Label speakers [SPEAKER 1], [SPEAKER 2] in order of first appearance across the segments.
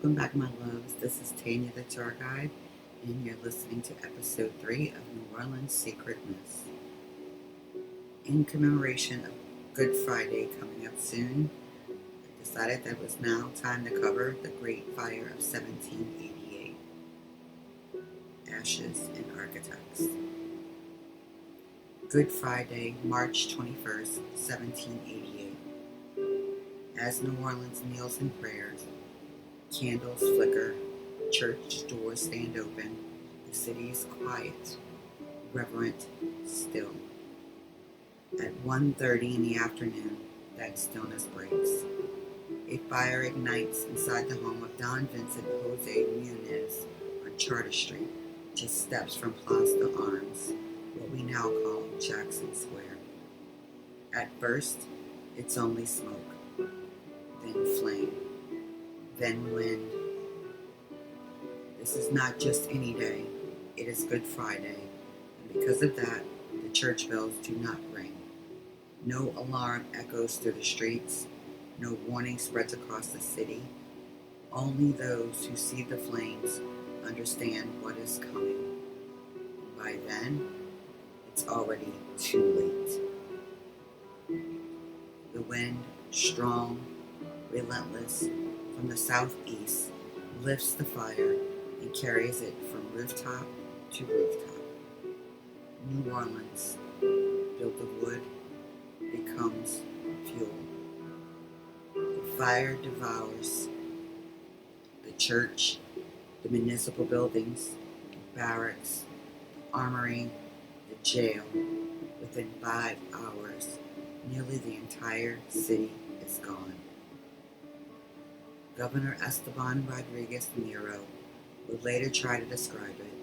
[SPEAKER 1] Welcome back, my loves. This is Tanya, the tour guide, and you're listening to episode 3 of New Orleans Sacredness. In commemoration of Good Friday coming up soon, I decided that it was now time to cover the Great Fire of 1788, Ashes and Architects. Good Friday, March 21st, 1788. As New Orleans kneels in prayers, candles flicker, church doors stand open, the city is quiet, reverent, still. At 1:30 in the afternoon, that stillness breaks. A fire ignites inside the home of Don Vincent Jose Muniz on Charter Street, just steps from Place d'Armes, what we now call Jackson Square. At first, it's only smoke, then flame, then wind. This is not just any day, it is Good Friday, and because of that, the church bells do not ring. No alarm echoes through the streets, no warning spreads across the city. Only those who see the flames understand what is coming. By then, it's already too late. The wind, strong, relentless, from the southeast, lifts the fire and carries it from rooftop to rooftop. New Orleans, built of wood, becomes fuel. The fire devours the church, the municipal buildings, the barracks, the armory, the jail. Within 5 hours, nearly the entire city is gone. Governor Esteban Rodriguez Nero would later try to describe it.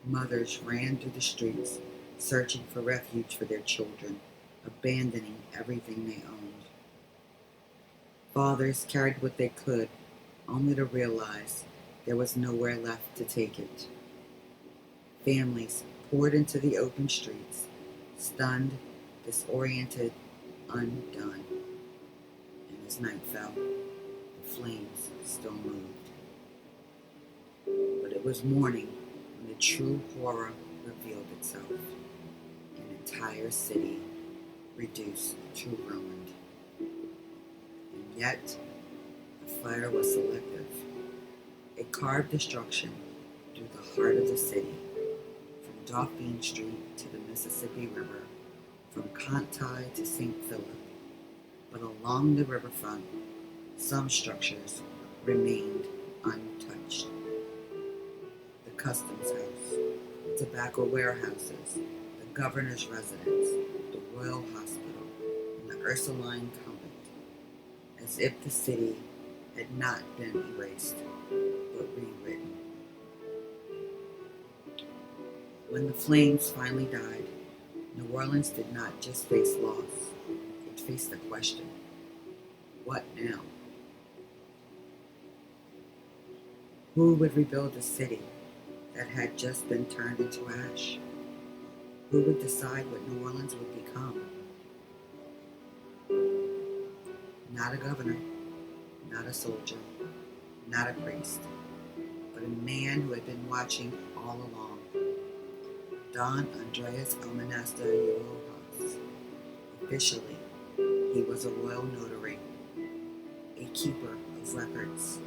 [SPEAKER 1] Mothers ran through the streets, searching for refuge for their children, abandoning everything they owned. Fathers carried what they could, only to realize there was nowhere left to take it. Families poured into the open streets, stunned, disoriented, undone. And as night fell, the flames still moved. But it was morning when the true horror revealed itself. An entire city reduced to ruined. And yet, the fire was selective. It carved destruction through the heart of the city, from Dauphine Street to the Mississippi River, from Conti to St. Philip. But along the riverfront, some structures remained untouched. The customs house, the tobacco warehouses, the governor's residence, the royal hospital, and the Ursuline convent, as if the city had not been erased, but rewritten. When the flames finally died, New Orleans did not just face loss, it faced the question, what now? Who would rebuild a city that had just been turned into ash? Who would decide what New Orleans would become? Not a governor, not a soldier, not a priest, but a man who had been watching all along. Don Andreas Almanasta Yohohas. Officially, he was a royal notary, a keeper of records,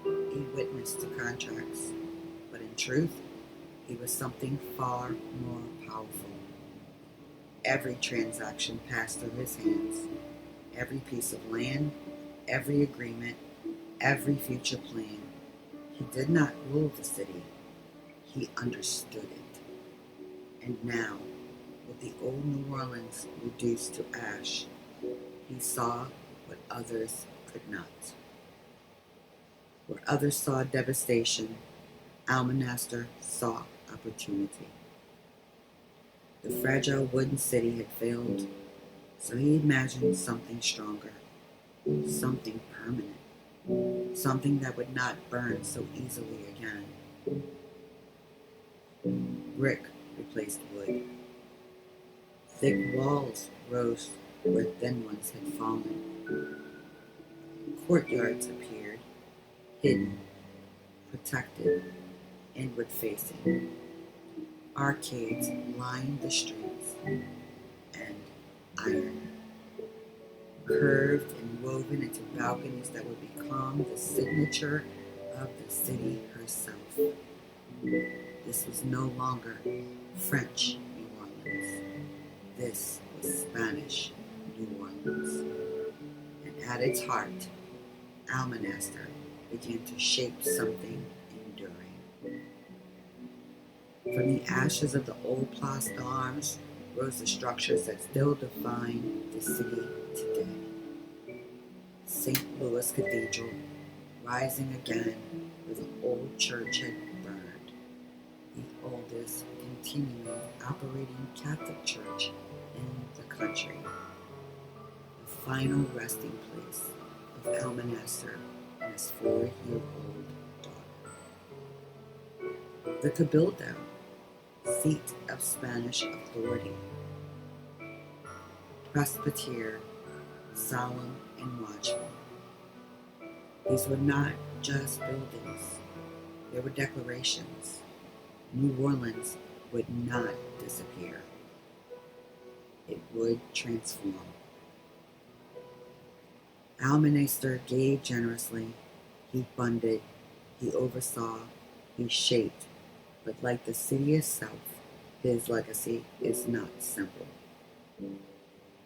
[SPEAKER 1] a witness to contracts, but in truth, he was something far more powerful. Every transaction passed through his hands, every piece of land, every agreement, every future plan. He did not rule the city, he understood it. And now, with the old New Orleans reduced to ash, he saw what others could not. Where others saw devastation, Almanasta saw opportunity. The fragile wooden city had failed, so he imagined something stronger, something permanent, something that would not burn so easily again. Brick replaced wood. Thick walls rose where thin ones had fallen. Courtyards appeared, hidden, protected, inward facing. Arcades lined the streets, and iron, curved and woven into balconies that would become the signature of the city herself. This was no longer French New Orleans. This was Spanish New Orleans. And at its heart, Almonaster began to shape something enduring. From the ashes of the old Place d'Armes rose the structures that still define the city today. St. Louis Cathedral, rising again where the old church had burned, the oldest continuing operating Catholic church in the country, the final resting place of Almonaster and his 4-year-old daughter. The Cabildo, seat of Spanish authority, presbytere, solemn and watchful. These were not just buildings, they were declarations. New Orleans would not disappear. It would transform. Almonaster gave generously, he funded, he oversaw, he shaped, but like the city itself, his legacy is not simple.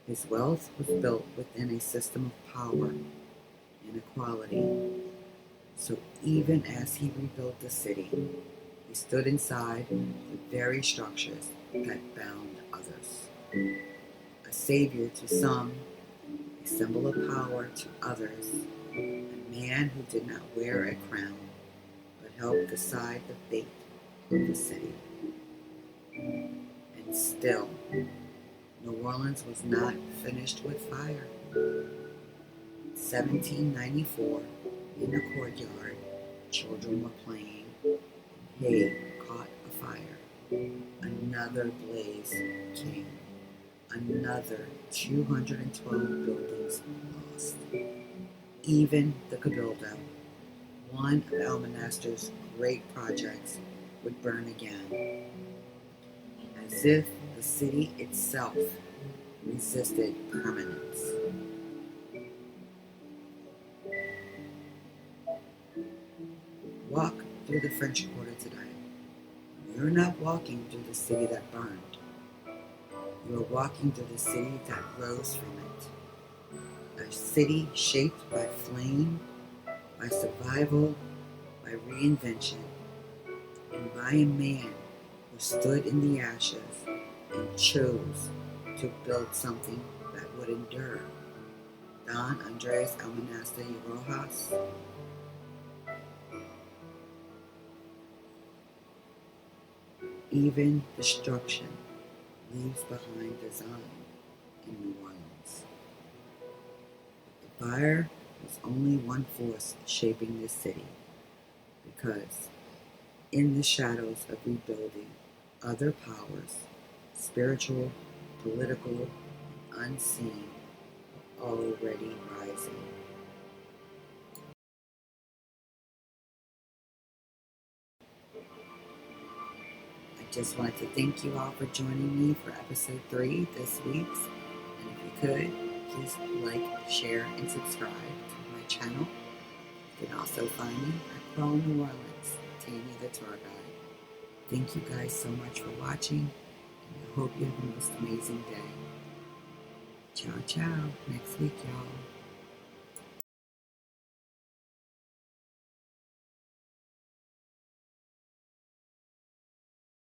[SPEAKER 1] His wealth was built within a system of power and equality. So even as he rebuilt the city, he stood inside the very structures that bound others. A savior to some, a symbol of power to others, a man who did not wear a crown, but helped decide the fate of the city. And still, New Orleans was not finished with fire. In 1794, in the courtyard, children were playing, and hay caught afire. Another blaze came. Another 212 buildings lost. Even the Cabildo, one of Almonaster's great projects, would burn again, as if the city itself resisted permanence. Walk through the French Quarter today. You're not walking through the city that burned. You are walking through the city that rose from it. A city shaped by flame, by survival, by reinvention, and by a man who stood in the ashes and chose to build something that would endure. Don Andres Almonaster y Rojas. Even destruction leaves behind design in New Orleans. The fire was only one force shaping this city, because in the shadows of rebuilding, other powers, spiritual, political, and unseen, are already rising. I just wanted to thank you all for joining me for episode 3 this week. And if you could, please like, share, and subscribe to my channel. You can also find me at Crawl New Orleans, Tanya the Tour Guide. Thank you guys so much for watching, and I hope you have the most amazing day. Ciao, ciao. Next week, y'all.